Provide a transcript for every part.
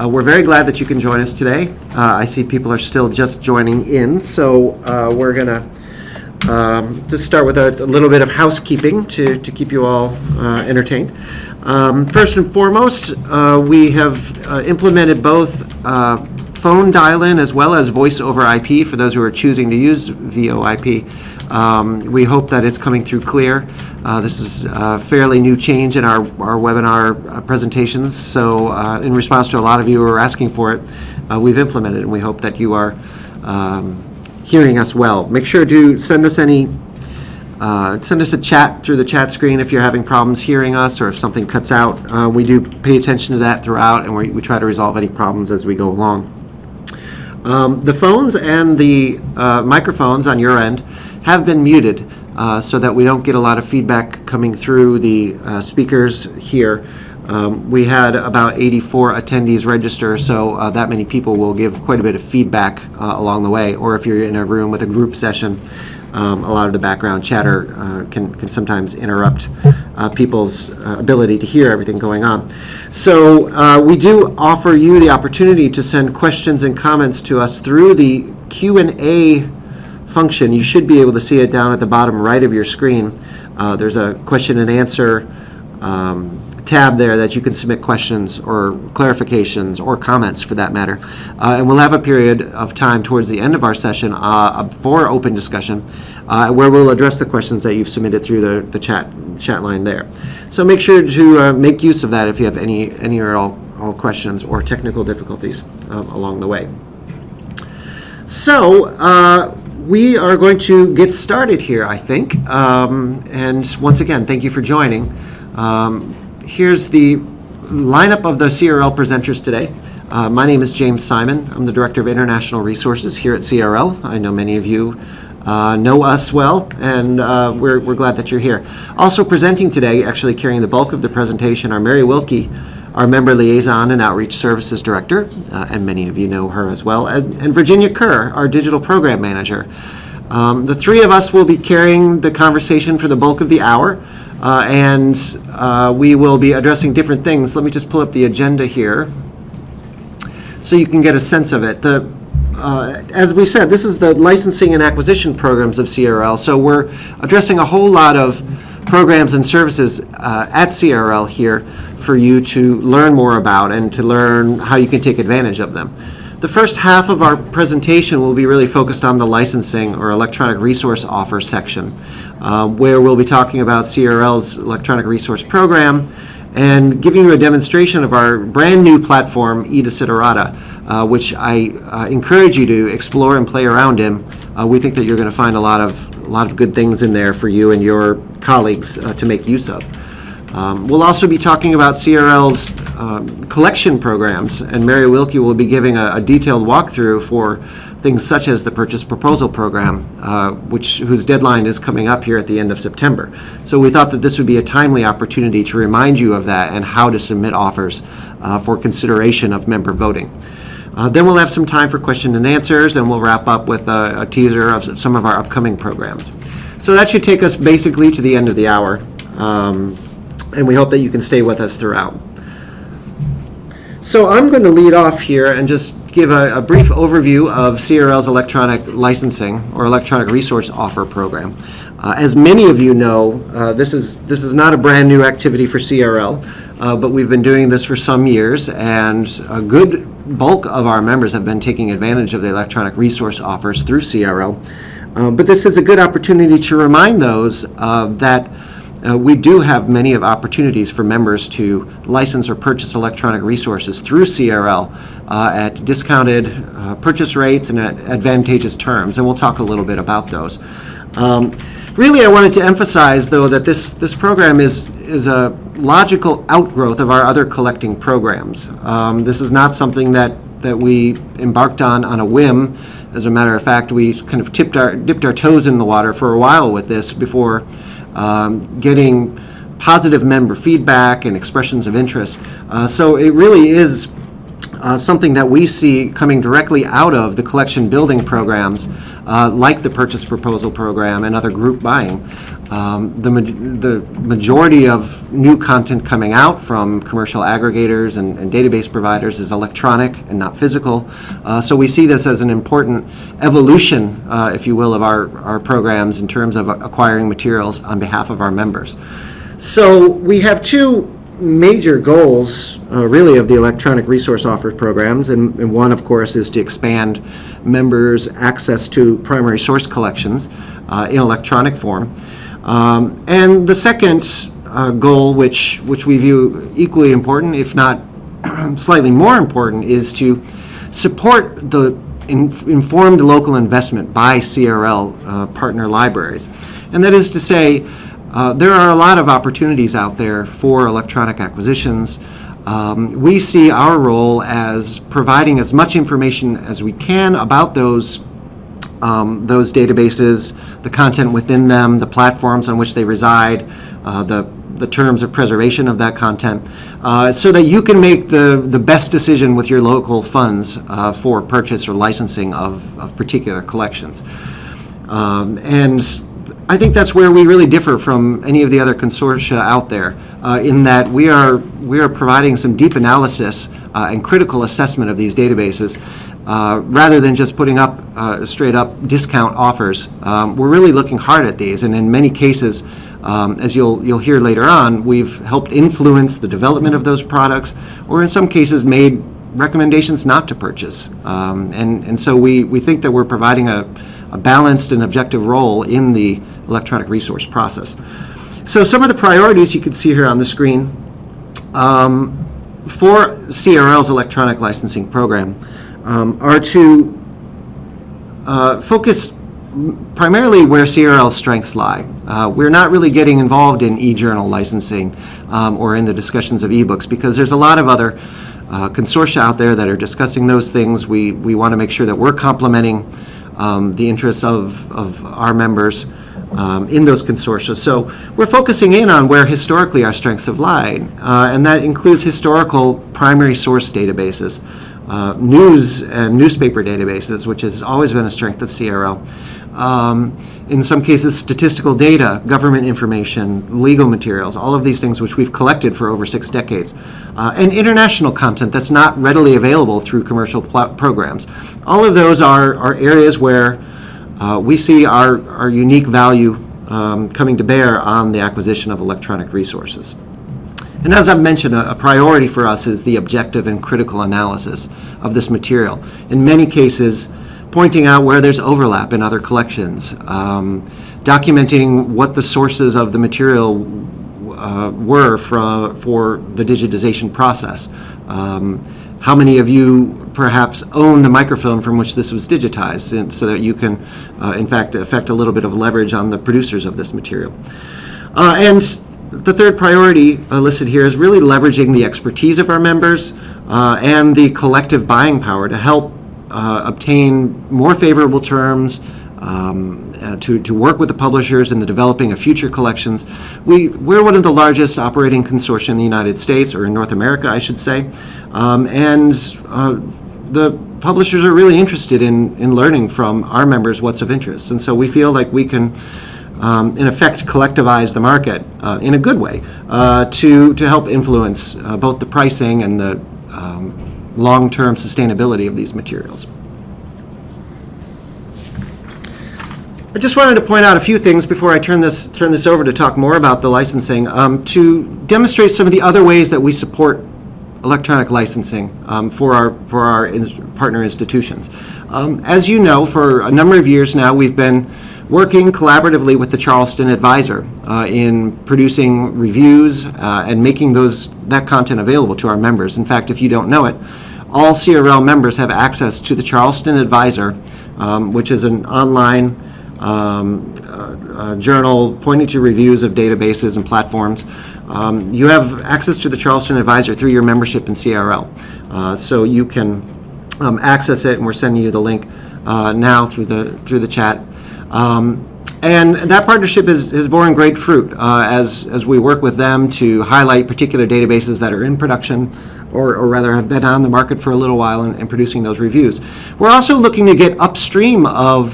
We're very glad that you can join us today. I see people are still just joining in, so we're going to just start with a little bit of housekeeping to keep you all entertained. First and foremost, we have implemented both phone dial-in as well as voice over IP for those who are choosing to use VoIP. We hope that it's coming through clear. This is a fairly new change in our webinar presentations, so in response to a lot of you who are asking for it, we've implemented it, and we hope that you are hearing us well. Make sure to send us a chat through the chat screen if you're having problems hearing us or if something cuts out. We do pay attention to that throughout, and we try to resolve any problems as we go along. The phones and the microphones on your end have been muted so that we don't get a lot of feedback coming through the speakers here. We had about 84 attendees register, so that many people will give quite a bit of feedback along the way. Or if you're in a room with a group session, a lot of the background chatter can sometimes interrupt people's ability to hear everything going on. So we do offer you the opportunity to send questions and comments to us through the Q&A function. You should be able to see it down at the bottom right of your screen. There's a question and answer tab there that you can submit questions or clarifications or comments for that matter. And we'll have a period of time towards the end of our session for open discussion where we'll address the questions that you've submitted through the chat line there. So make sure to make use of that if you have any or all questions or technical difficulties along the way. So we are going to get started here, I think. And once again, thank you for joining. Here's the lineup of the CRL presenters today. My name is James Simon. I'm the Director of International Resources here at CRL. I know many of you know us well, and we're glad that you're here. Also presenting today, actually carrying the bulk of the presentation, are Mary Wilkie, our Member Liaison and Outreach Services Director, and many of you know her as well, and Virginia Kerr, our Digital Program Manager. The three of us will be carrying the conversation for the bulk of the hour, and we will be addressing different things. Let me just pull up the agenda here so you can get a sense of it. As we said, this is the licensing and acquisition programs of CRL, so we're addressing a whole lot of programs and services at CRL here for you to learn more about and to learn how you can take advantage of them. The first half of our presentation will be really focused on the licensing or electronic resource offer section, where we'll be talking about CRL's electronic resource program and giving you a demonstration of our brand new platform, eDesiderata, which I encourage you to explore and play around in. We think that you're going to find a lot of good things in there for you and your colleagues to make use of. We'll also be talking about CRL's collection programs, and Mary Wilkie will be giving a detailed walkthrough for things such as the Purchase Proposal Program, whose deadline is coming up here at the end of September. So we thought that this would be a timely opportunity to remind you of that and how to submit offers for consideration of member voting. Then we'll have some time for question and answers, and we'll wrap up with a teaser of some of our upcoming programs. So that should take us basically to the end of the hour. And we hope that you can stay with us throughout. So I'm going to lead off here and just give a brief overview of CRL's electronic licensing or electronic resource offer program. As many of you know, this is not a brand new activity for CRL, but we've been doing this for some years, and a good bulk of our members have been taking advantage of the electronic resource offers through CRL. But this is a good opportunity to remind those that we do have many of opportunities for members to license or purchase electronic resources through CRL at discounted purchase rates and at advantageous terms, and we'll talk a little bit about those. Really, I wanted to emphasize, though, that this program is a logical outgrowth of our other collecting programs. This is not something that we embarked on a whim. As a matter of fact, we kind of dipped our toes in the water for a while with this before getting positive member feedback and expressions of interest. So it really is something that we see coming directly out of the collection building programs, like the purchase proposal program and other group buying. The majority of new content coming out from commercial aggregators and database providers is electronic and not physical. So we see this as an important evolution, if you will, of our programs in terms of acquiring materials on behalf of our members. So we have two major goals, really, of the electronic resource offer programs, and one, of course, is to expand members' access to primary source collections in electronic form. And the second goal, which we view equally important, if not slightly more important, is to support the informed local investment by CRL partner libraries. And that is to say, there are a lot of opportunities out there for electronic acquisitions. We see our role as providing as much information as we can about those databases, the content within them, the platforms on which they reside, the terms of preservation of that content, so that you can make the best decision with your local funds for purchase or licensing of particular collections. And I think that's where we really differ from any of the other consortia out there, in that we are providing some deep analysis and critical assessment of these databases, rather than just putting up straight up discount offers. We're really looking hard at these, and in many cases, as you'll hear later on, we've helped influence the development of those products, or in some cases made recommendations not to purchase. And so we think that we're providing a balanced and objective role in the electronic resource process. So some of the priorities you can see here on the screen for CRL's electronic licensing program are to focus primarily where CRL's strengths lie. We're not really getting involved in e-journal licensing or in the discussions of ebooks, because there's a lot of other consortia out there that are discussing those things. We want to make sure that we're complementing the interests of our members in those consortia. So we're focusing in on where historically our strengths have lied, and that includes historical primary source databases, news and newspaper databases, which has always been a strength of CRL. In some cases, statistical data, government information, legal materials, all of these things which we've collected for over 6 decades, and international content that's not readily available through commercial programs. All of those are areas where we see our unique value coming to bear on the acquisition of electronic resources. And as I've mentioned, a priority for us is the objective and critical analysis of this material. In many cases, pointing out where there's overlap in other collections, documenting what the sources of the material were for the digitization process. How many of you perhaps own the microfilm from which this was digitized, so that you can, in fact, affect a little bit of leverage on the producers of this material. And the third priority listed here is really leveraging the expertise of our members and the collective buying power to help obtain more favorable terms, to work with the publishers in the developing of future collections. We're one of the largest operating consortia in the United States, or in North America, I should say, and the publishers are really interested in learning from our members what's of interest. And so we feel like we can, in effect, collectivize the market in a good way to help influence both the pricing and the long-term sustainability of these materials. I just wanted to point out a few things before I turn this over to talk more about the licensing, to demonstrate some of the other ways that we support electronic licensing for our partner institutions. As you know, for a number of years now, we've been working collaboratively with the Charleston Advisor in producing reviews and making that content available to our members. In fact, if you don't know it, all CRL members have access to the Charleston Advisor, which is an online journal pointing to reviews of databases and platforms. You have access to the Charleston Advisor through your membership in CRL, so you can access it, and we're sending you the link now through the chat. And that partnership has borne great fruit as we work with them to highlight particular databases that are in production or rather have been on the market for a little while and producing those reviews. We're also looking to get upstream of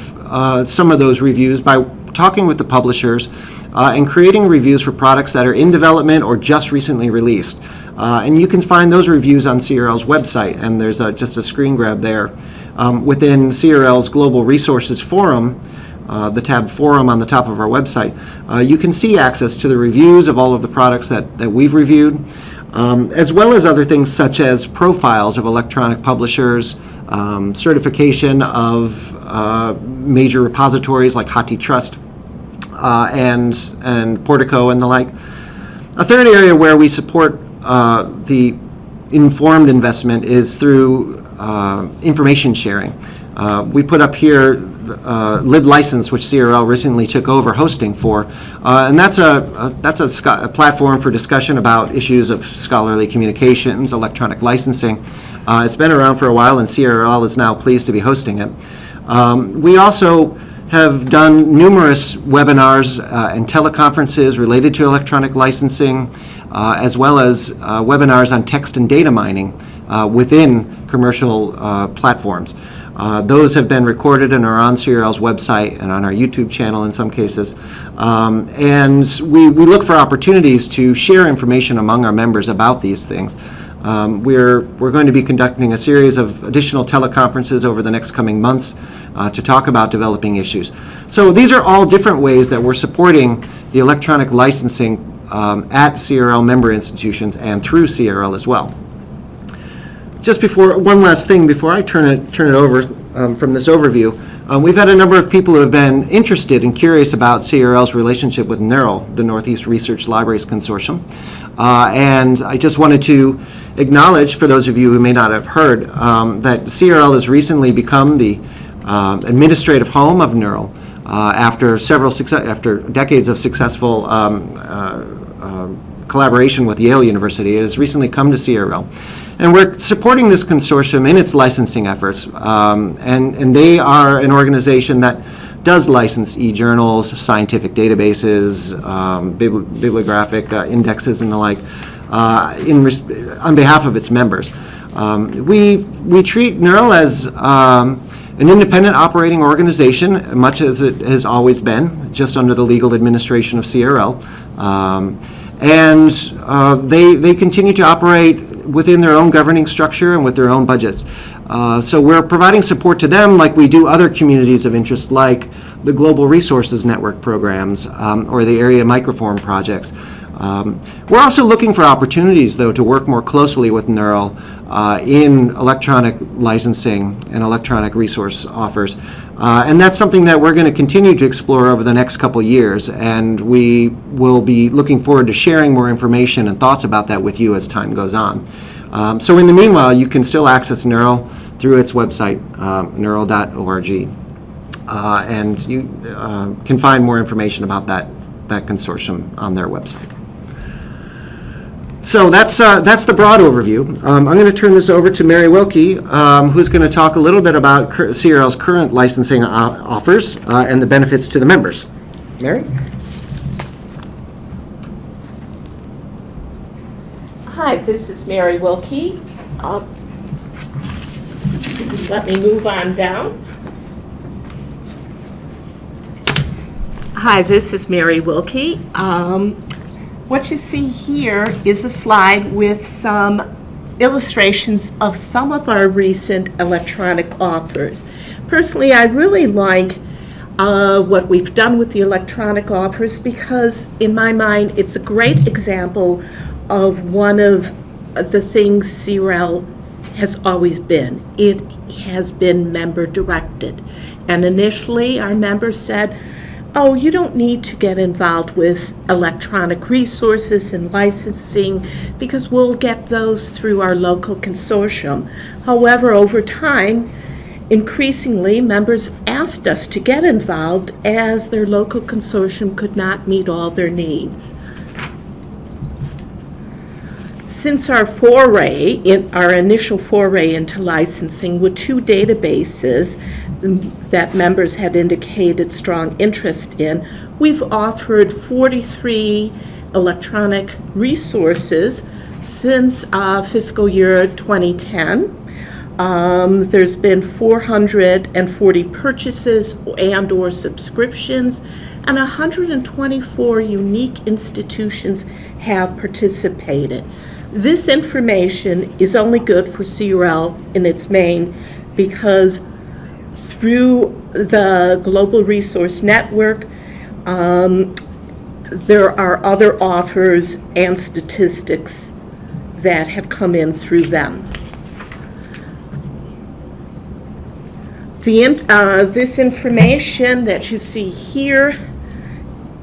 some of those reviews by talking with the publishers and creating reviews for products that are in development or just recently released. And you can find those reviews on CRL's website, and there's just a screen grab there. Within CRL's Global Resources Forum, the tab Forum on the top of our website, you can see access to the reviews of all of the products that we've reviewed, as well as other things such as profiles of electronic publishers, certification of major repositories like HathiTrust and Portico and the like. A third area where we support the informed investment is through information sharing. We put up here LibLicense, which CRL recently took over hosting for, and that's a platform for discussion about issues of scholarly communications, electronic licensing. It's been around for a while, and CRL is now pleased to be hosting it. We also have done numerous webinars and teleconferences related to electronic licensing, as well as webinars on text and data mining within commercial platforms. Those have been recorded and are on CRL's website and on our YouTube channel in some cases. And we look for opportunities to share information among our members about these things. We're going to be conducting a series of additional teleconferences over the next coming months to talk about developing issues. So these are all different ways that we're supporting the electronic licensing at CRL member institutions and through CRL as well. Just before, one last thing before I turn it over from this overview, we've had a number of people who have been interested and curious about CRL's relationship with NERL, the Northeast Research Libraries Consortium. And I just wanted to acknowledge, for those of you who may not have heard, that CRL has recently become the administrative home of NERL after decades of successful collaboration with Yale University. It has recently come to CRL. And we're supporting this consortium in its licensing efforts. And they are an organization that does license e-journals, scientific databases, bibliographic indexes, and the like, on behalf of its members. We treat NERL as an independent operating organization, much as it has always been, just under the legal administration of CRL. And they continue to operate within their own governing structure and with their own budgets. So we're providing support to them like we do other communities of interest, like the Global Resources Network programs or the area microform projects. We're also looking for opportunities, though, to work more closely with NERL in electronic licensing and electronic resource offers. And that's something that we're going to continue to explore over the next couple years, and we will be looking forward to sharing more information and thoughts about that with you as time goes on. So in the meanwhile, you can still access NERL through its website, nerl.org. And you can find more information about that consortium on their website. So that's the broad overview. I'm going to turn this over to Mary Wilkie, who's going to talk a little bit about CRL's current licensing offers and the benefits to the members. Mary? Hi, this is Mary Wilkie. Let me move on down. Hi, this is Mary Wilkie. What you see here is a slide with some illustrations of some of our recent electronic offers. Personally, I really like what we've done with the electronic offers because, in my mind, it's a great example of one of the things CRL has always been. It has been member-directed. And initially, our members said, oh, you don't need to get involved with electronic resources and licensing because we'll get those through our local consortium. However, over time, increasingly, members asked us to get involved as their local consortium could not meet all their needs. Since our initial foray into licensing with 2 databases that members had indicated strong interest in, we've offered 43 electronic resources Since fiscal year 2010, there's been 440 purchases and/or subscriptions, and 124 unique institutions have participated. This information is only good for CRL in its main because through the Global Resource Network, there are other offers and statistics that have come in through them. This information that you see here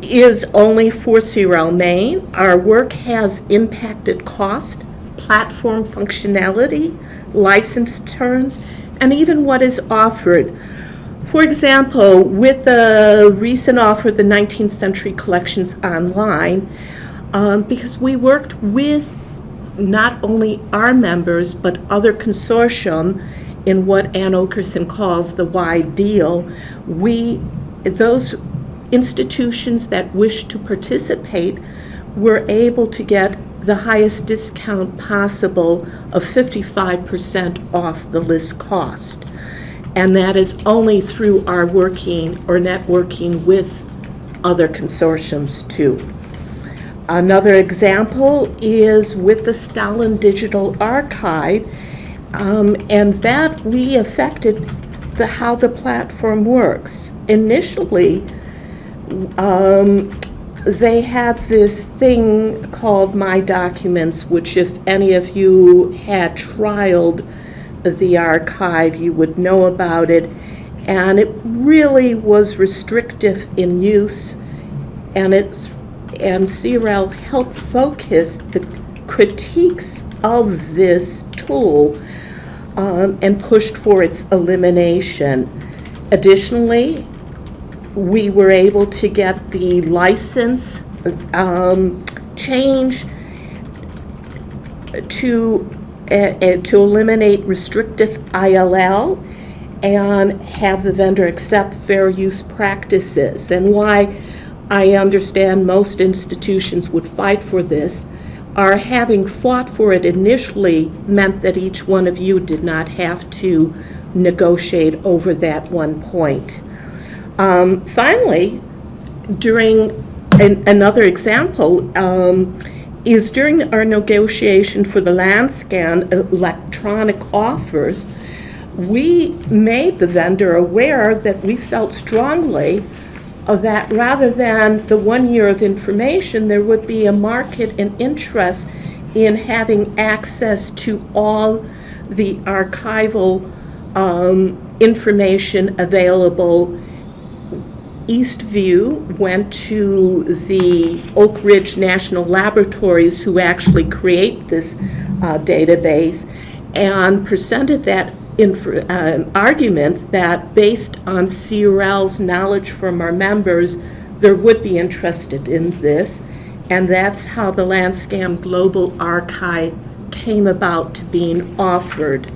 is only for CRL Maine. Our work has impacted cost, platform functionality, license terms, and even what is offered. For example, with the recent offer of the 19th Century Collections Online, because we worked with not only our members but other consortium in what Ann Okerson calls the wide deal, those institutions that wish to participate were able to get the highest discount possible of 55% off the list cost. And that is only through our working or networking with other consortiums too. Another example is with the Stalin Digital Archive, and that we affected how the platform works. Initially, they had this thing called My Documents, which if any of you had trialed the archive, you would know about it. And it really was restrictive in use, and CRL helped focus the critiques of this tool and pushed for its elimination. Additionally, we were able to get the license change to eliminate restrictive ILL and have the vendor accept fair use practices. And why I understand most institutions would fight for this, our having fought for it initially meant that each one of you did not have to negotiate over that one point. Finally, during another example is during our negotiation for the LandScan electronic offers, we made the vendor aware that we felt strongly that rather than the 1 year of information, there would be a market and interest in having access to all the archival information available. Eastview went to the Oak Ridge National Laboratories, who actually create this database, and presented that argument that based on CRL's knowledge from our members, there would be interested in this, and that's how the LandScan Global Archive came about to being offered.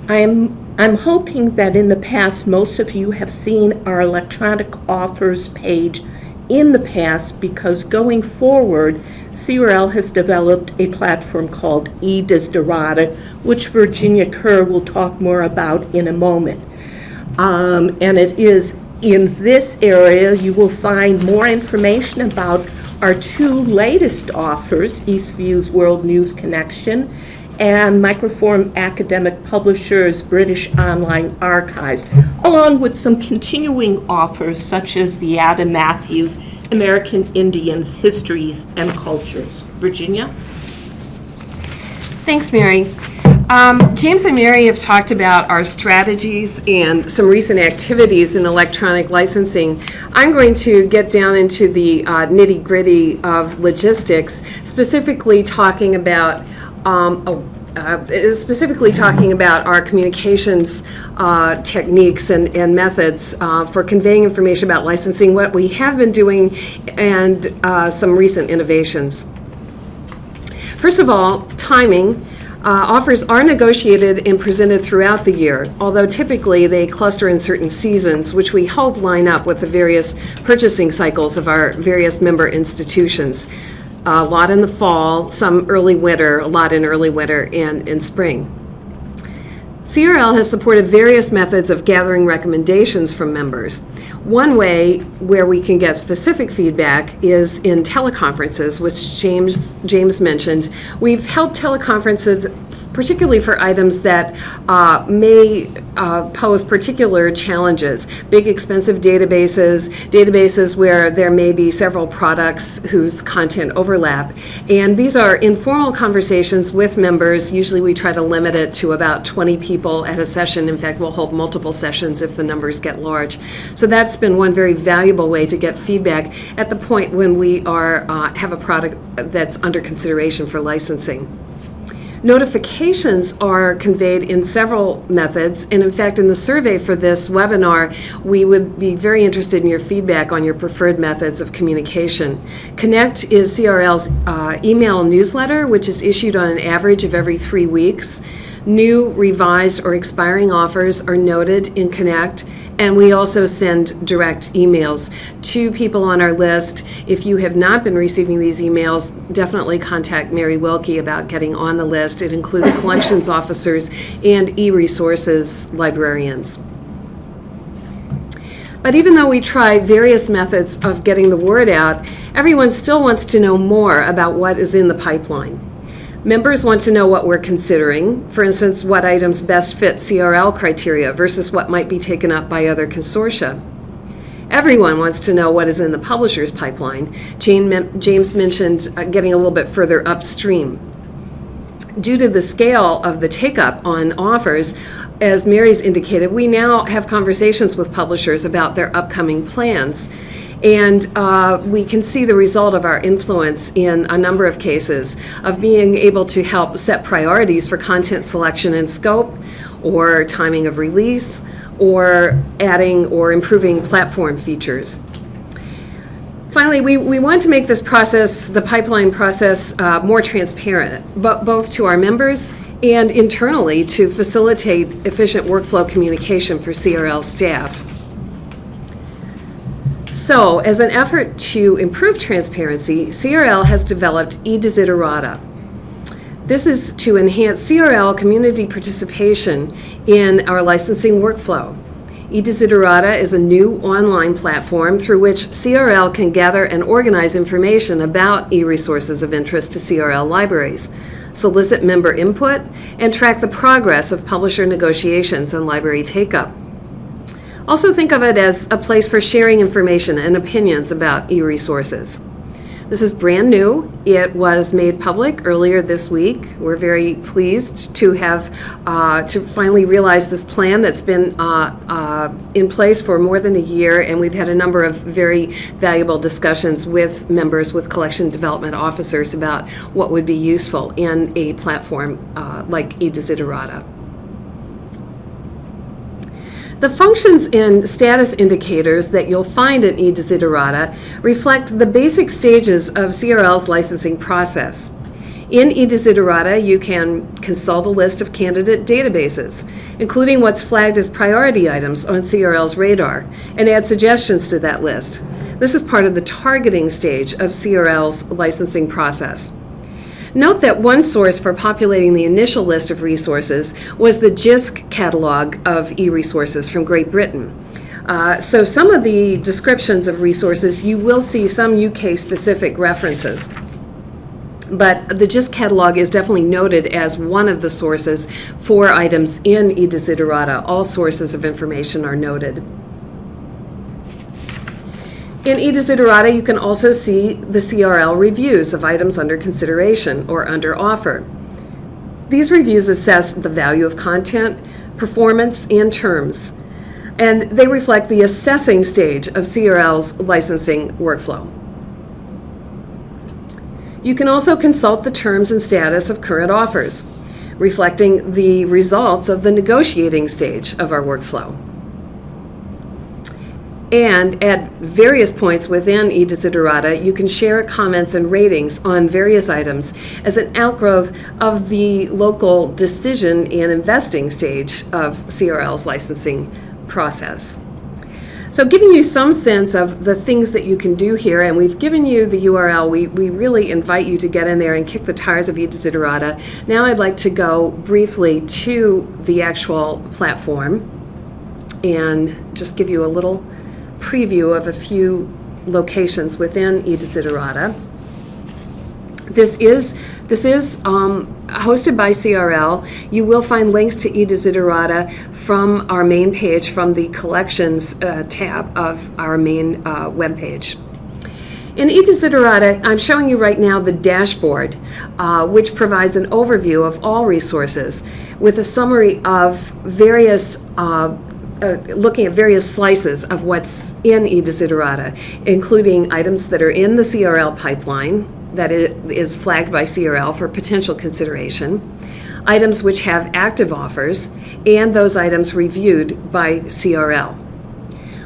I'm hoping that in the past, most of you have seen our electronic offers page in the past, because going forward, CRL has developed a platform called eDesiderata, which Virginia Kerr will talk more about in a moment. And it is in this area you will find more information about our two latest offers, Eastview's World News Connection and Microform Academic Publishers British Online Archives, along with some continuing offers such as the Adam Matthews American Indians, Histories and Cultures. Virginia? Thanks, Mary. James and Mary have talked about our strategies and some recent activities in electronic licensing. I'm going to get down into the nitty-gritty of logistics, specifically talking about our communications techniques and methods for conveying information about licensing, what we have been doing, and some recent innovations. First of all, timing. Offers are negotiated and presented throughout the year, although typically they cluster in certain seasons, which we hope line up with the various purchasing cycles of our various member institutions. A lot in the fall, some early winter, a lot in early winter and in spring. CRL has supported various methods of gathering recommendations from members. One way where we can get specific feedback is in teleconferences, which James mentioned. We've held teleconferences particularly for items that may pose particular challenges. Big, expensive databases where there may be several products whose content overlap. And these are informal conversations with members. Usually we try to limit it to about 20 people at a session. In fact, we'll hold multiple sessions if the numbers get large. So that's been one very valuable way to get feedback at the point when we have a product that's under consideration for licensing. Notifications are conveyed in several methods, and in fact, in the survey for this webinar, we would be very interested in your feedback on your preferred methods of communication. Connect is CRL's email newsletter, which is issued on an average of every 3 weeks. New, revised, or expiring offers are noted in Connect, and we also send direct emails to people on our list. If you have not been receiving these emails, definitely contact Mary Wilkie about getting on the list. It includes collections officers and e-resources librarians. But even though we try various methods of getting the word out, everyone still wants to know more about what is in the pipeline. Members want to know what we're considering, for instance, what items best fit CRL criteria versus what might be taken up by other consortia. Everyone wants to know what is in the publisher's pipeline. James mentioned getting a little bit further upstream. Due to the scale of the take-up on offers, as Mary's indicated, we now have conversations with publishers about their upcoming plans. And we can see the result of our influence in a number of cases of being able to help set priorities for content selection and scope, or timing of release, or adding or improving platform features. Finally, we want to make this process, the pipeline process, more transparent, both to our members and internally to facilitate efficient workflow communication for CRL staff. So, as an effort to improve transparency, CRL has developed e-Desiderata. This is to enhance CRL community participation in our licensing workflow. e-Desiderata is a new online platform through which CRL can gather and organize information about e-resources of interest to CRL libraries, solicit member input, and track the progress of publisher negotiations and library take-up. Also think of it as a place for sharing information and opinions about e-resources. This is brand new. It was made public earlier this week. We're very pleased to have to finally realize this plan that's been in place for more than a year, and we've had a number of very valuable discussions with members, with collection development officers about what would be useful in a platform like e-Desiderata. The functions and status indicators that you'll find in e-Desiderata reflect the basic stages of CRL's licensing process. In e-Desiderata, you can consult a list of candidate databases, including what's flagged as priority items on CRL's radar, and add suggestions to that list. This is part of the targeting stage of CRL's licensing process. Note that one source for populating the initial list of resources was the JISC catalog of e-resources from Great Britain. So some of the descriptions of resources, you will see some UK-specific references. But the JISC catalog is definitely noted as one of the sources for items in e-Desiderata. All sources of information are noted. In e-Desiderata, you can also see the CRL reviews of items under consideration or under offer. These reviews assess the value of content, performance, and terms, and they reflect the assessing stage of CRL's licensing workflow. You can also consult the terms and status of current offers, reflecting the results of the negotiating stage of our workflow. And at various points within eDesiderata, you can share comments and ratings on various items as an outgrowth of the local decision and investing stage of CRL's licensing process. So giving you some sense of the things that you can do here, and we've given you the URL, we really invite you to get in there and kick the tires of eDesiderata. Now I'd like to go briefly to the actual platform and just give you a little preview of a few locations within eDesiderata. This is hosted by CRL. You will find links to eDesiderata from our main page, from the Collections tab of our main webpage. In eDesiderata, I'm showing you right now the dashboard, which provides an overview of all resources with a summary of various looking at various slices of what's in eDesiderata, including items that are in the CRL pipeline that is flagged by CRL for potential consideration, items which have active offers, and those items reviewed by CRL.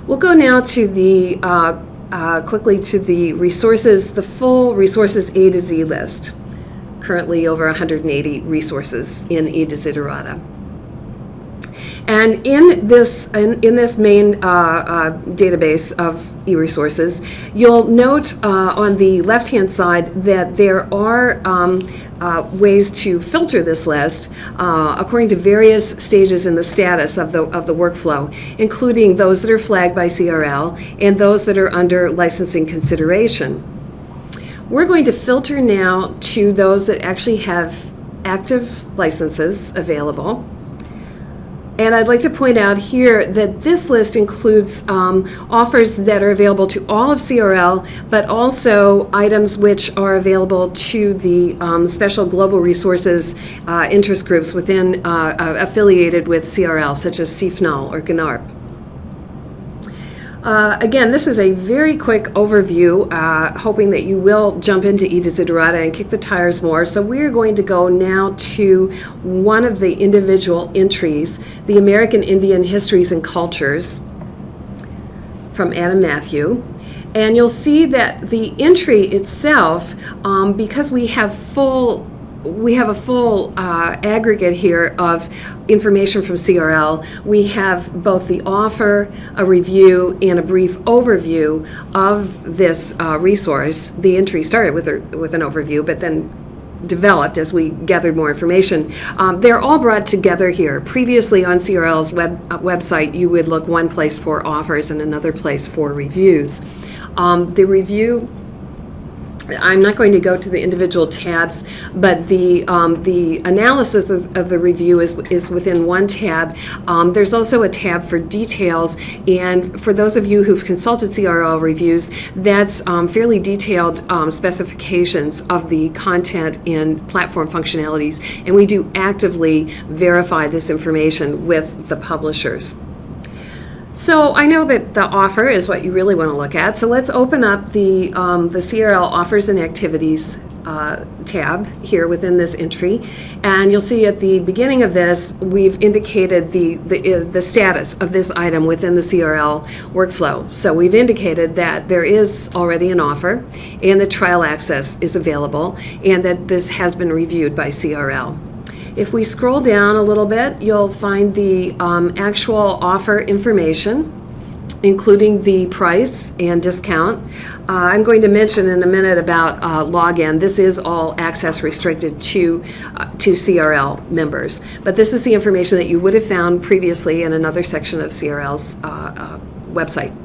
We'll go now to the quickly to the resources, the full resources A to Z list. Currently over 180 resources in eDesiderata. And in this main database of e-resources, you'll note on the left-hand side that there are ways to filter this list according to various stages in the status of the workflow, including those that are flagged by CRL and those that are under licensing consideration. We're going to filter now to those that actually have active licenses available. And I'd like to point out here that this list includes offers that are available to all of CRL, but also items which are available to the special global resources interest groups within affiliated with CRL, such as CFNAL or GNARP. Again, this is a very quick overview, hoping that you will jump into eDesiderata and kick the tires more. So we're going to go now to one of the individual entries, the American Indian Histories and Cultures from Adam Matthew. And you'll see that the entry itself, because we have a full aggregate here of information from CRL. We have both the offer, a review, and a brief overview of this resource. The entry started with an overview, but then developed as we gathered more information. They're all brought together here. Previously on CRL's website, you would look one place for offers and another place for reviews. The review, I'm not going to go to the individual tabs, but the analysis of the review is within one tab. There's also a tab for details, and for those of you who've consulted CRL reviews, that's fairly detailed specifications of the content and platform functionalities, and we do actively verify this information with the publishers. So I know that the offer is what you really want to look at. So let's open up the CRL Offers and Activities tab here within this entry. And you'll see at the beginning of this, we've indicated the status of this item within the CRL workflow. So we've indicated that there is already an offer and that trial access is available and that this has been reviewed by CRL. If we scroll down a little bit, you'll find the actual offer information, including the price and discount. I'm going to mention in a minute about login. This is all access restricted to CRL members, but this is the information that you would have found previously in another section of CRL's website.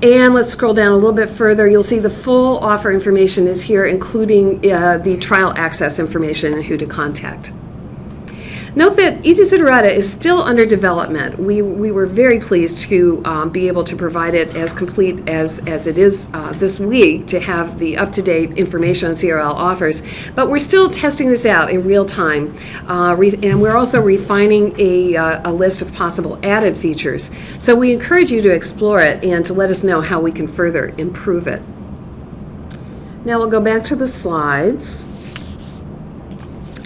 And let's scroll down a little bit further. You'll see the full offer information is here, including the trial access information and who to contact. Note that eDesiderata is still under development. We were very pleased to be able to provide it as complete as it is this week, to have the up-to-date information on CRL offers, but we're still testing this out in real time, and we're also refining a list of possible added features. So we encourage you to explore it and to let us know how we can further improve it. Now we'll go back to the slides.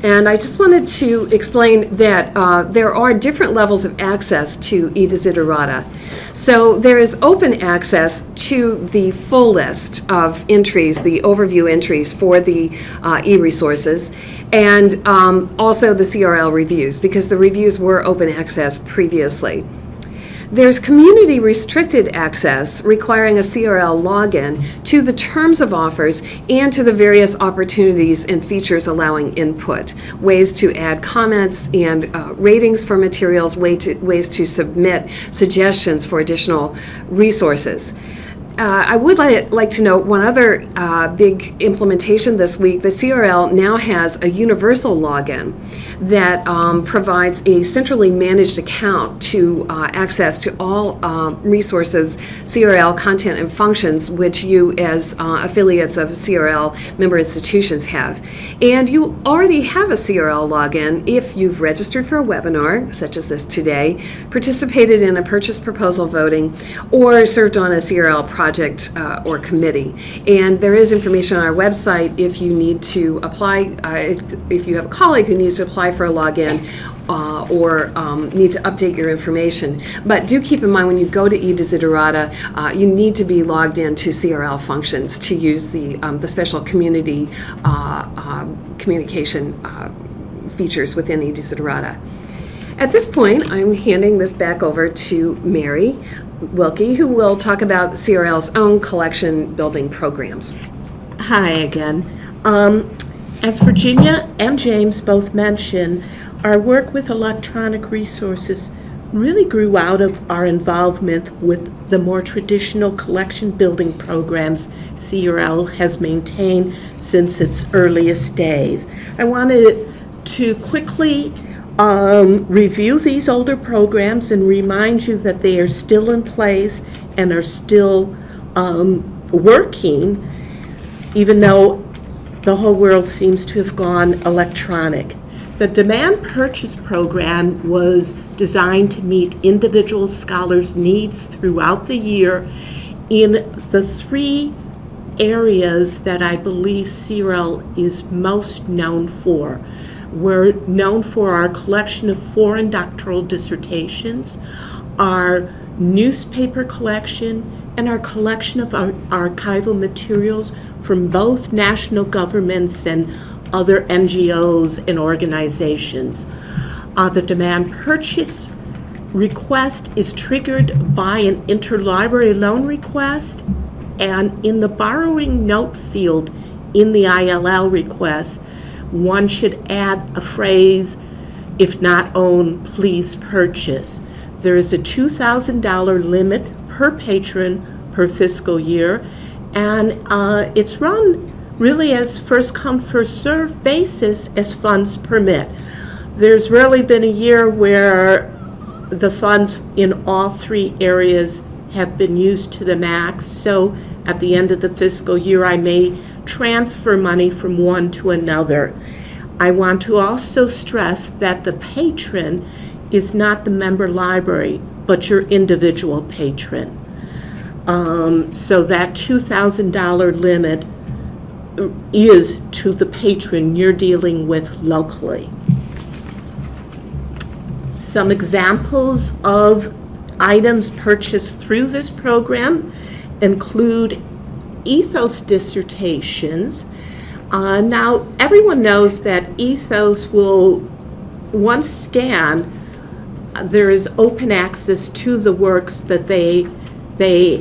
And I just wanted to explain that there are different levels of access to e-Desiderata. So there is open access to the full list of entries, the overview entries for the e-resources, and also the CRL reviews, because the reviews were open access previously. There's community restricted access requiring a CRL login to the terms of offers and to the various opportunities and features allowing input, ways to add comments and ratings for materials, ways to submit suggestions for additional resources. I would like to note one other big implementation this week. The CRL now has a universal login that provides a centrally managed account to access to all resources, CRL content and functions, which you as affiliates of CRL member institutions have. And you already have a CRL login if you've registered for a webinar, such as this today, participated in a purchase proposal voting, or served on a CRL project or committee. And there is information on our website if you need to apply, if you have a colleague who needs to apply for a login or need to update your information. But do keep in mind when you go to e-Desiderata, you need to be logged into CRL functions to use the special community communication features within e-Desiderata. At this point, I'm handing this back over to Mary Wilkie, who will talk about CRL's own collection building programs. Hi again. As Virginia and James both mentioned, our work with electronic resources really grew out of our involvement with the more traditional collection building programs CRL has maintained since its earliest days. I wanted to quickly review these older programs and remind you that they are still in place and are still working, even though the whole world seems to have gone electronic. The demand purchase program was designed to meet individual scholars' needs throughout the year in the three areas that I believe CRL is most known for. We're known for our collection of foreign doctoral dissertations, our newspaper collection, and our collection of archival materials from both national governments and other NGOs and organizations. The demand purchase request is triggered by an interlibrary loan request, and in the borrowing note field in the ILL request, one should add a phrase, "If not owned, please purchase." There is a $2,000 limit per patron per fiscal year, and it's run really as first come, first served basis as funds permit. There's rarely been a year where the funds in all three areas have been used to the max, so at the end of the fiscal year I may transfer money from one to another. I want to also stress that the patron is not the member library, but your individual patron. So that $2,000 limit is to the patron you're dealing with locally. Some examples of items purchased through this program include ethos dissertations. Now, everyone knows that ethos will, once scanned, there is open access to the works that they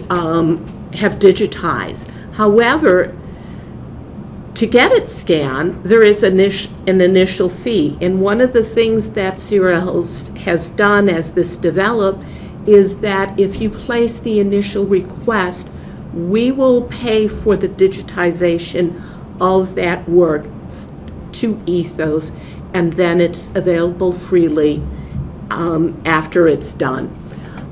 have digitized. However, to get it scanned, there is an initial fee. And one of the things that CRL has done as this developed is that if you place the initial request, we will pay for the digitization of that work to Ethos, and then it's available freely after it's done.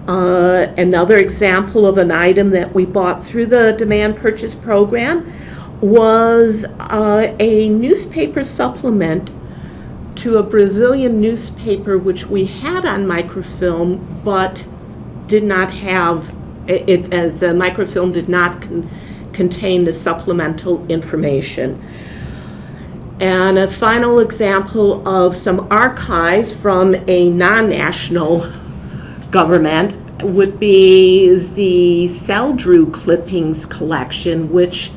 Another example of an item that we bought through the demand purchase program was a newspaper supplement to a Brazilian newspaper which we had on microfilm but did not have it. The microfilm did not contain the supplemental information. And a final example of some archives from a non-national government would be the SALDRU clippings collection, which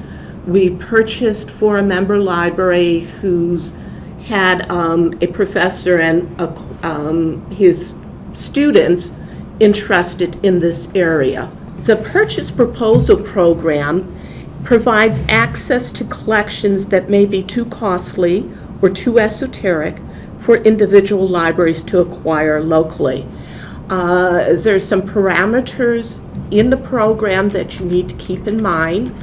we purchased for a member library who's had a professor and his students interested in this area. The Purchase Proposal Program provides access to collections that may be too costly or too esoteric for individual libraries to acquire locally. There's some parameters in the program that you need to keep in mind.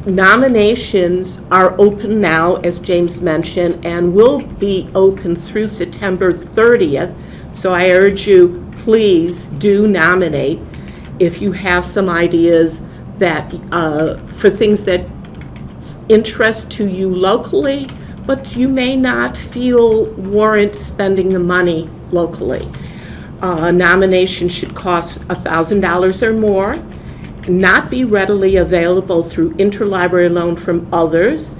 Nominations are open now, as James mentioned, and will be open through September 30th. So I urge you, please do nominate if you have some ideas that for things that interest to you locally, but you may not feel warrant spending the money locally. Nominations should cost $1,000 or more, not be readily available through interlibrary loan from others,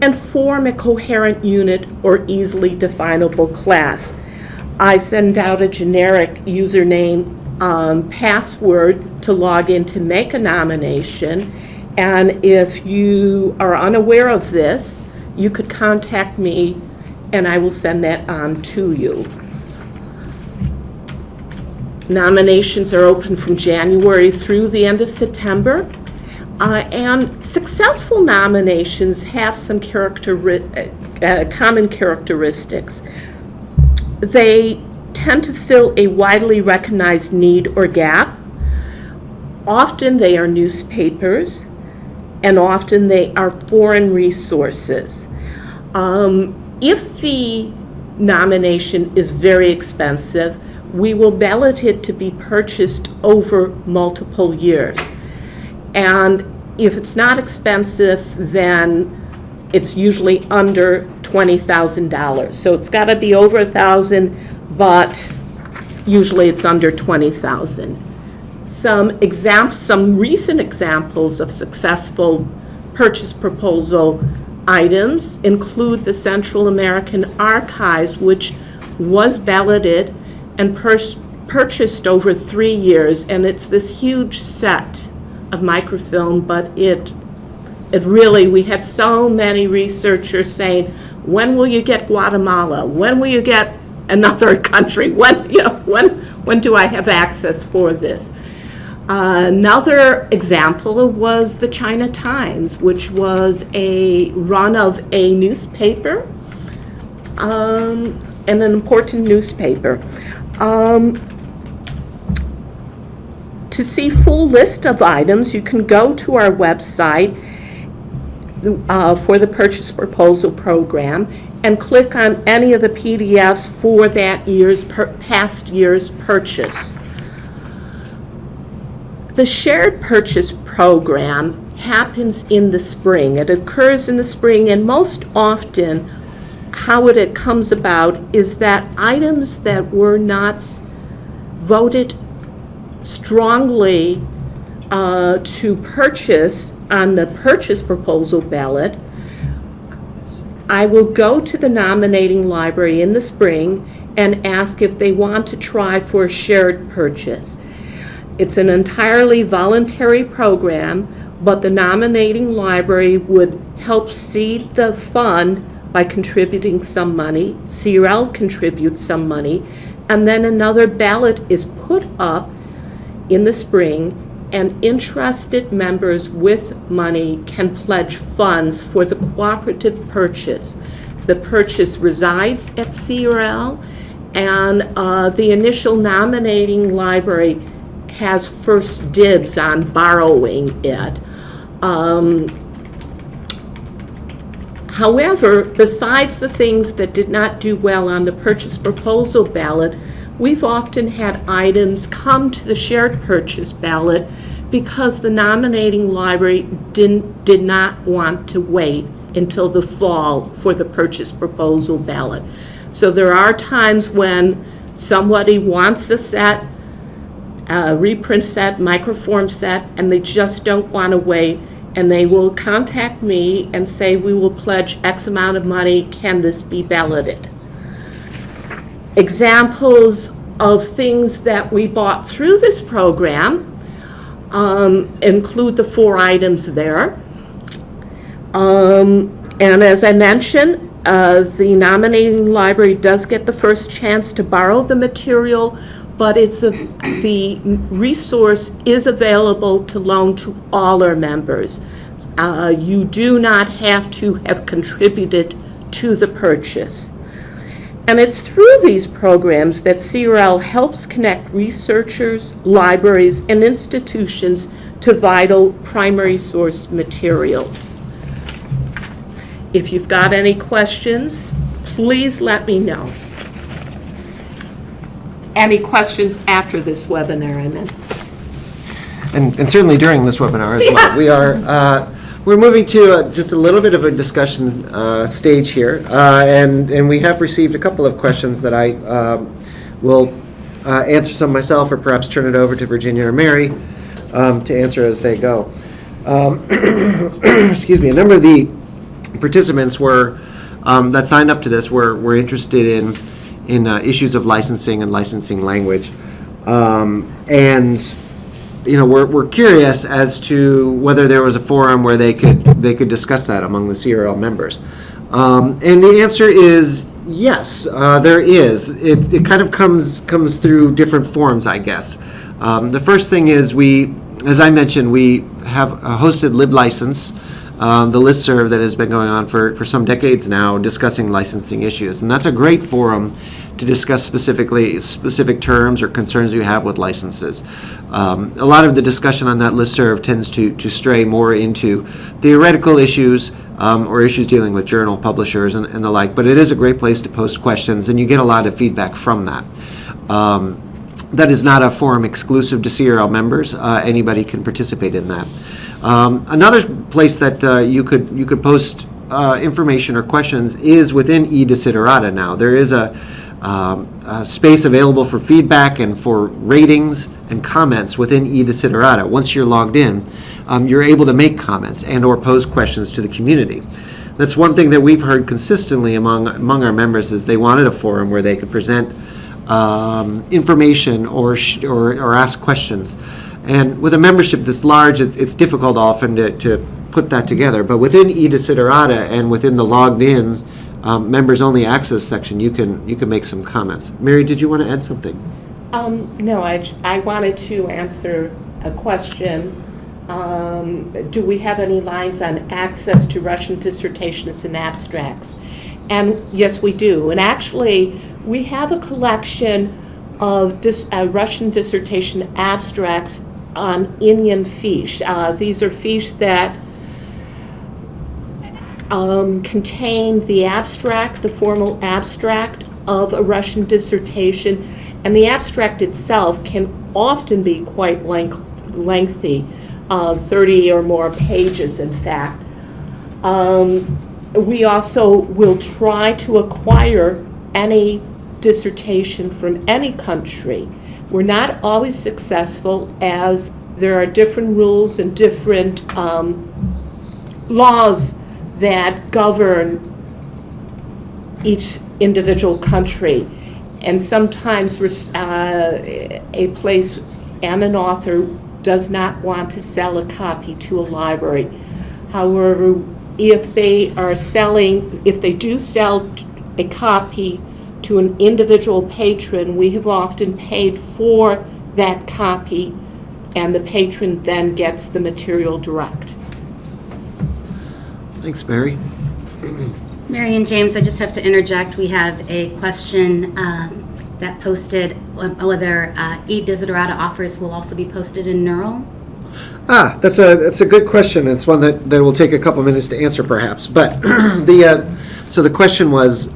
and form a coherent unit or easily definable class. I send out a generic username password to log in to make a nomination, and if you are unaware of this, you could contact me and I will send that on to you. Nominations are open from January through the end of September, and successful nominations have some common characteristics. They tend to fill a widely recognized need or gap. Often they are newspapers, and often they are foreign resources. If the nomination is very expensive, we will ballot it to be purchased over multiple years. And if it's not expensive, then it's usually under $20,000. So it's got to be over $1,000, but usually it's under $20,000. Some recent examples of successful purchase proposal items include the Central American Archives, which was balloted and purchased over 3 years, and it's this huge set of microfilm, but it really, we had so many researchers saying, when will you get Guatemala? When will you get another country? When do I have access for this? Another example was the China Times, which was a run of a newspaper, and an important newspaper. To see full list of items, you can go to our website for the Purchase Proposal Program and click on any of the PDFs for that past year's purchase. The Shared Purchase Program happens in the spring. It occurs in the spring, and most often how it comes about is that items that were not voted strongly to purchase on the purchase proposal ballot, I will go to the nominating library in the spring and ask if they want to try for a shared purchase. It's an entirely voluntary program, but the nominating library would help seed the fund by contributing some money. CRL contributes some money, and then another ballot is put up in the spring, and interested members with money can pledge funds for the cooperative purchase. The purchase resides at CRL, and the initial nominating library has first dibs on borrowing it. However, besides the things that did not do well on the purchase proposal ballot, we've often had items come to the shared purchase ballot because the nominating library did not want to wait until the fall for the purchase proposal ballot. So there are times when somebody wants a set, a reprint set, microform set, and they just don't want to wait and they will contact me and say, we will pledge X amount of money, can this be balloted? Examples of things that we bought through this program include the 4 items there. And as I mentioned, the nominating library does get the first chance to borrow the material, but the resource is available to loan to all our members. You do not have to have contributed to the purchase. And it's through these programs that CRL helps connect researchers, libraries, and institutions to vital primary source materials. If you've got any questions, please let me know. Any questions after this webinar, I meant? And certainly during this webinar as well. We're moving to just a little bit of a discussion stage here, and we have received a couple of questions that I will answer some myself, or perhaps turn it over to Virginia or Mary to answer as they go. Excuse me. A number of the participants that signed up to this were interested in issues of licensing and licensing language, and we're curious as to whether there was a forum where they could discuss that among the CRL members, and the answer is yes, there is. It kind of comes through different forms, I guess. The first thing is as I mentioned, we have hosted LibLicense, the listserv that has been going on for some decades now, discussing licensing issues. And that's a great forum to discuss specific terms or concerns you have with licenses. A lot of the discussion on that listserv tends to stray more into theoretical issues or issues dealing with journal publishers and the like, but it is a great place to post questions, and you get a lot of feedback from that. That is not a forum exclusive to CRL members. Anybody can participate in that. Another place that you could post information or questions is within eDesiderata now. There is a space available for feedback and for ratings and comments within eDesiderata. Once you're logged in, you're able to make comments and or pose questions to the community. That's one thing that we've heard consistently among our members, is they wanted a forum where they could present information or ask questions. And with a membership this large, it's difficult often to put that together. But within eDesiderata and within the logged in members only access section, you can make some comments. Mary, did you want to add something? No, I wanted to answer a question. Do we have any lines on access to Russian dissertations and abstracts? And yes, we do. And actually, we have a collection of Russian dissertation abstracts on Indian fiche. These are fiche that contain the abstract, the formal abstract of a Russian dissertation, and the abstract itself can often be quite lengthy, 30 or more pages in fact. We also will try to acquire any dissertation from any country. We're not always successful, as there are different rules and different laws that govern each individual country. And sometimes a place and an author does not want to sell a copy to a library. However, if they do sell a copy to an individual patron, we have often paid for that copy, and the patron then gets the material direct. Thanks, Mary. Mary and James, I just have to interject. We have a question that posted whether eDesiderata offers will also be posted in Neural. That's a good question. It's one that will take a couple minutes to answer, perhaps. But so the question was,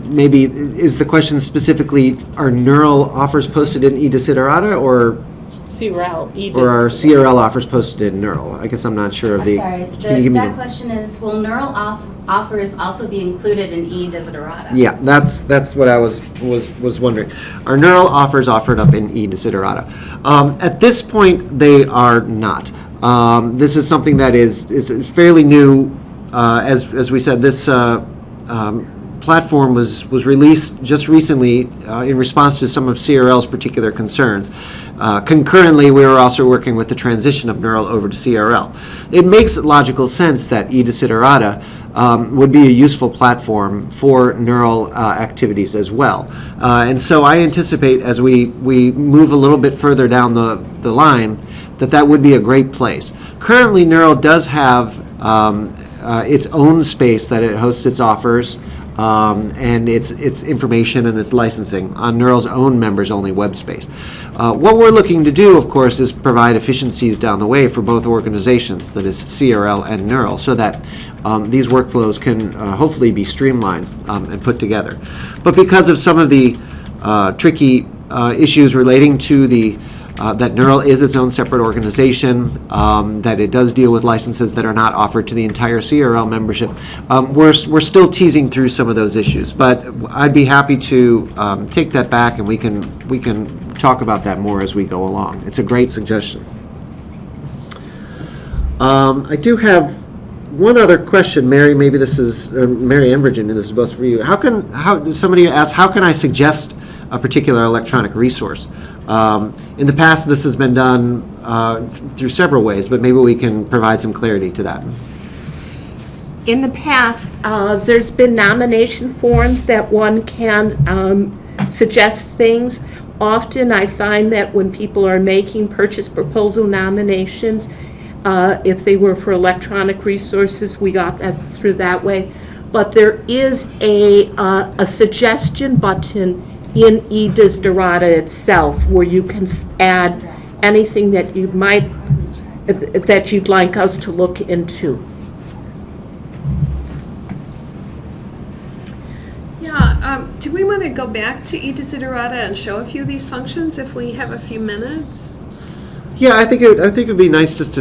maybe is the question specifically, are Neural offers posted in eDesiderata, or CRL, or are CRL offers posted in Neural? I guess I'm not sure of the. Sorry, the exact question is, will Neural offers also be included in eDesiderata? Yeah, that's what I was wondering. Are Neural offers offered up in eDesiderata? At this point, they are not. This is something that is fairly new. As we said, this platform was released just recently in response to some of CRL's particular concerns. Concurrently, we were also working with the transition of NERL over to CRL. It makes logical sense that e-Desiderata would be a useful platform for NERL activities as well. And so I anticipate as we move a little bit further down the line that would be a great place. Currently, NERL does have its own space that it hosts its offers and its information and its licensing on NERL's own members-only web space. What we're looking to do, of course, is provide efficiencies down the way for both organizations, that is CRL and NERL, so that these workflows can hopefully be streamlined and put together. But because of some of the tricky issues relating to that NERL is its own separate organization, that it does deal with licenses that are not offered to the entire CRL membership. We're still teasing through some of those issues, but I'd be happy to take that back, and we can talk about that more as we go along. It's a great suggestion. I do have one other question, Mary. Maybe this is Mary and Virginia. This is both for you. Somebody asked, how can I suggest a particular electronic resource? In the past, this has been done through several ways, but maybe we can provide some clarity to that. In the past, there's been nomination forms that one can suggest things. Often I find that when people are making purchase proposal nominations, if they were for electronic resources, we got that through that way. But there is a suggestion button in e-Desiderata itself where you can add anything that you'd like us to look into. Yeah, do we want to go back to e-Desiderata and show a few of these functions if we have a few minutes? Yeah, I think it would be nice just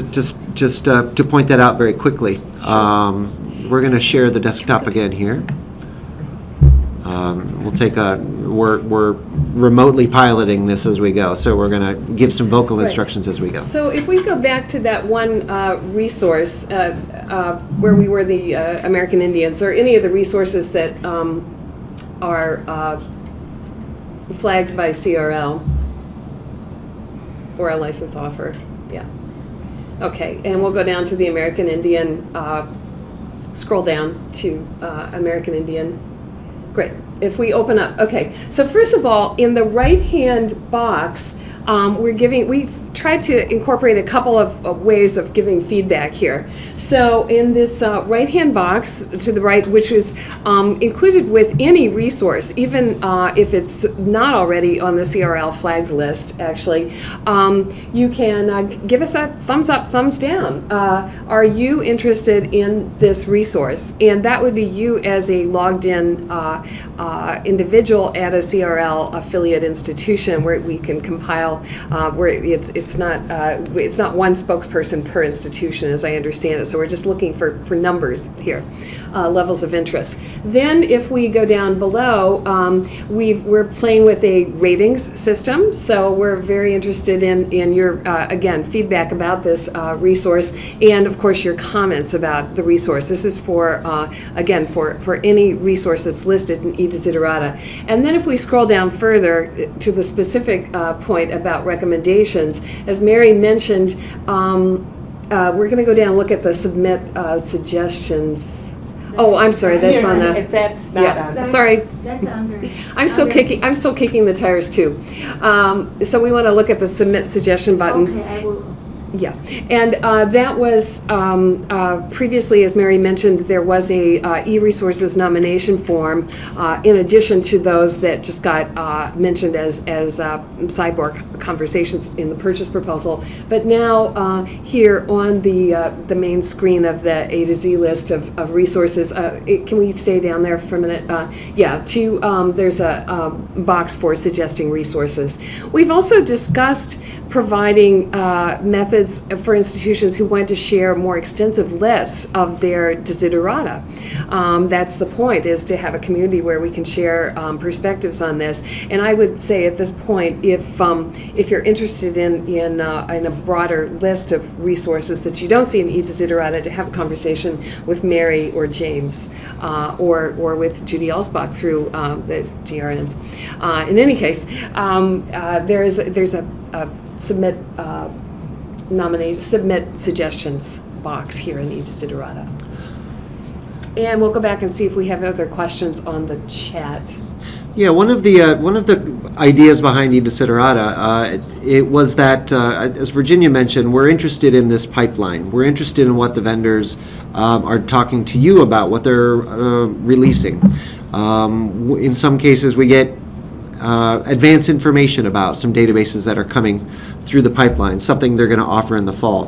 to point that out very quickly. We're going to share the desktop again here. We're remotely piloting this as we go, so we're going to give some vocal instructions as we go. So if we go back to that one resource where we were the American Indians, or any of the resources that are flagged by CRL or a license offer, yeah. Okay, and we'll go down to the American Indian, scroll down to American Indian. Great. If we open up, okay. So first of all, in the right-hand box, we've tried to incorporate a couple of ways of giving feedback here. So in this right-hand box to the right, which is included with any resource, even if it's not already on the CRL flagged list, actually, you can give us a thumbs up, thumbs down. Are you interested in this resource? And that would be you as a logged-in individual at a CRL affiliate institution where we can compile, where it's not one spokesperson per institution, as I understand it. So we're just looking for numbers here, levels of interest. Then if we go down below, we're playing with a ratings system. So we're very interested in your again feedback about this resource, and of course your comments about the resource. This is for again for any resource that's listed in e-Desiderata. And then if we scroll down further to the specific point about recommendations, as Mary mentioned, we're going to go down and look at the submit suggestions. Oh, I'm sorry. That's on the. That's not on. Sorry. That's under. I'm still kicking the tires too. So we want to look at the submit suggestion button. Okay, I will. Yeah, and that was previously, as Mary mentioned, there was a e-resources nomination form in addition to those that just got mentioned as sidebar conversations in the purchase proposal. But now here on the main screen of the A to Z list of resources, can we stay down there for a minute? There's a box for suggesting resources. We've also discussed providing methods methods for institutions who want to share more extensive lists of their desiderata. That's the point, is to have a community where we can share perspectives on this. And I would say at this point, if you're interested in a broader list of resources that you don't see in eDesiderata, to have a conversation with Mary or James or with Judy Elsbach through the GRNs. In any case, there's a submit suggestions box here in eDesiderata. And we'll go back and see if we have other questions on the chat. Yeah, one of the ideas behind eDesiderata, it was that, as Virginia mentioned, we're interested in this pipeline. We're interested in what the vendors are talking to you about, what they're releasing. In some cases, we get advanced information about some databases that are coming through the pipeline, something they're going to offer in the fall.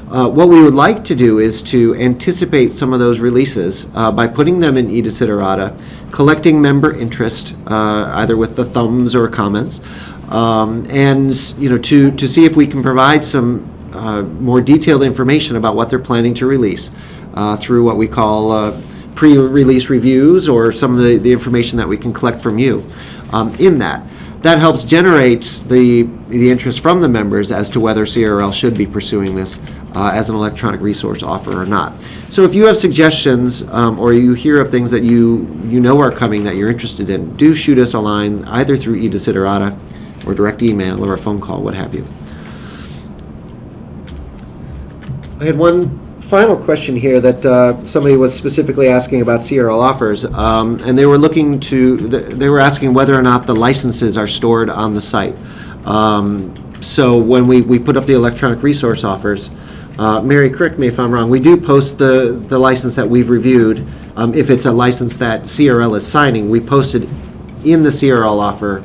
What we would like to do is to anticipate some of those releases by putting them in eDesiderata, collecting member interest, either with the thumbs or comments, and to see if we can provide some more detailed information about what they're planning to release through what we call pre-release reviews, or some of the information that we can collect from you in that. That helps generate the interest from the members as to whether CRL should be pursuing this as an electronic resource offer or not. So if you have suggestions or you hear of things that you know are coming that you're interested in, do shoot us a line either through eDesiderata or direct email or a phone call, what have you. I had one final question here that somebody was specifically asking about CRL offers, and they were asking whether or not the licenses are stored on the site. So when we put up the electronic resource offers, Mary, correct me if I'm wrong, we do post the license that we've reviewed. If it's a license that CRL is signing, we post it in the CRL offer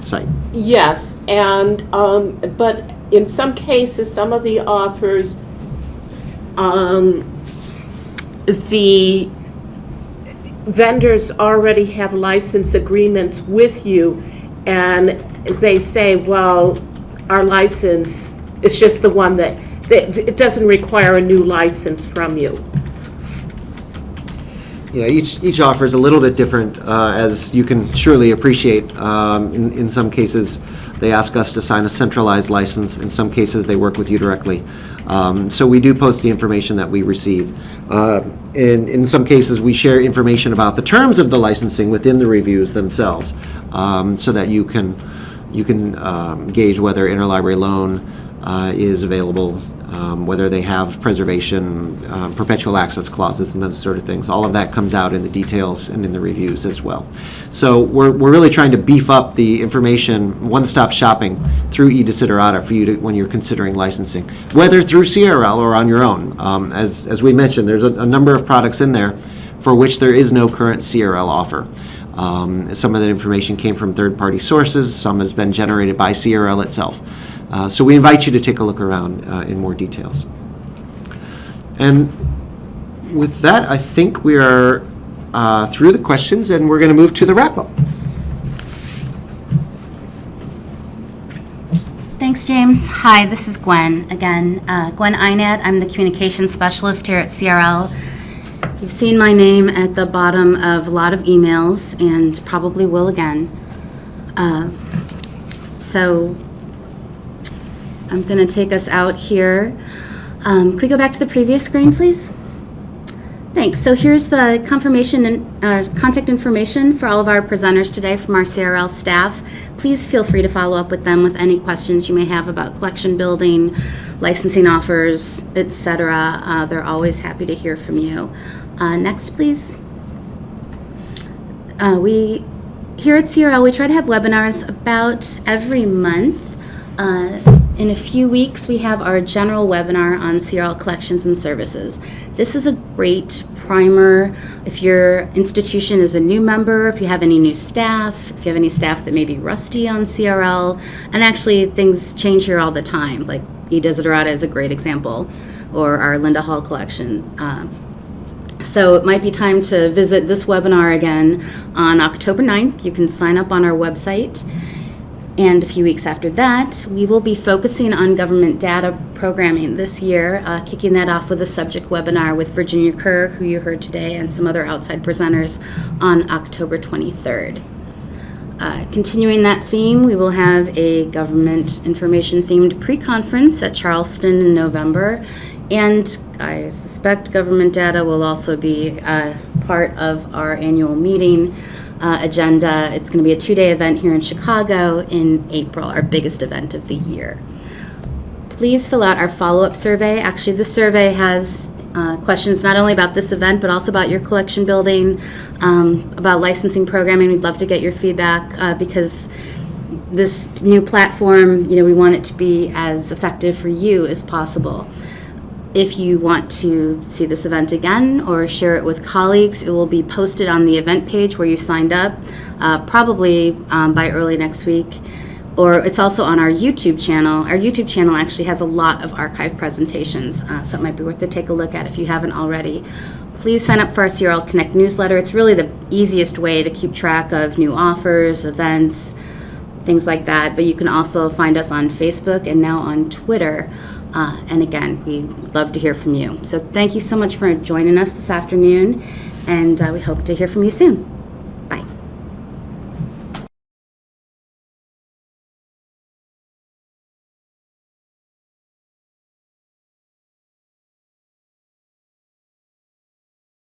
site. Yes, and but in some cases, some of the offers, the vendors already have license agreements with you, and they say, well, our license is just the one that it doesn't require a new license from you. Yeah, each offer is a little bit different, as you can surely appreciate. In some cases, they ask us to sign a centralized license. In some cases, they work with you directly. So we do post the information that we receive. In some cases, we share information about the terms of the licensing within the reviews themselves, so that you can gauge whether interlibrary loan is available, whether they have preservation, perpetual access clauses, and those sort of things. All of that comes out in the details and in the reviews as well. So we're really trying to beef up the information, one-stop shopping through eDesiderata for you when you're considering licensing, whether through CRL or on your own. As we mentioned, there's a number of products in there for which there is no current CRL offer. Some of that information came from third-party sources. Some has been generated by CRL itself. So we invite you to take a look around in more details. And with that, I think we are through the questions, and we're going to move to the wrap-up. Thanks, James. Hi, this is Gwen again. Gwen Einad. I'm the communications specialist here at CRL. You've seen my name at the bottom of a lot of emails, and probably will again. So I'm going to take us out here. Could we go back to the previous screen, please? Thanks. So here's the confirmation and contact information for all of our presenters today from our CRL staff. Please feel free to follow up with them with any questions you may have about collection building, licensing offers, etc. They're always happy to hear from you. Next, please. Here at CRL, we try to have webinars about every month. In a few weeks, we have our general webinar on CRL collections and services. This is a great primer if your institution is a new member, if you have any new staff, if you have any staff that may be rusty on CRL, and actually things change here all the time, like eDesiderata is a great example, or our Linda Hall collection. So it might be time to visit this webinar again on October 9th. You can sign up on our website. And a few weeks after that, we will be focusing on government data programming this year, kicking that off with a subject webinar with Virginia Kerr, who you heard today, and some other outside presenters on October 23rd. Continuing that theme, we will have a government information-themed pre-conference at Charleston in November, and I suspect government data will also be part of our annual meeting agenda. It's going to be a 2-day event here in Chicago in April, our biggest event of the year. Please fill out our follow-up survey. Actually, the survey has questions not only about this event, but also about your collection building, about licensing programming. We'd love to get your feedback because this new platform, we want it to be as effective for you as possible. If you want to see this event again or share it with colleagues, it will be posted on the event page where you signed up, probably by early next week. Or it's also on our YouTube channel. Our YouTube channel actually has a lot of archive presentations, so it might be worth to take a look at if you haven't already. Please sign up for our CRL Connect newsletter. It's really the easiest way to keep track of new offers, events, things like that. But you can also find us on Facebook and now on Twitter. And again, we'd love to hear from you. So thank you so much for joining us this afternoon, and we hope to hear from you soon.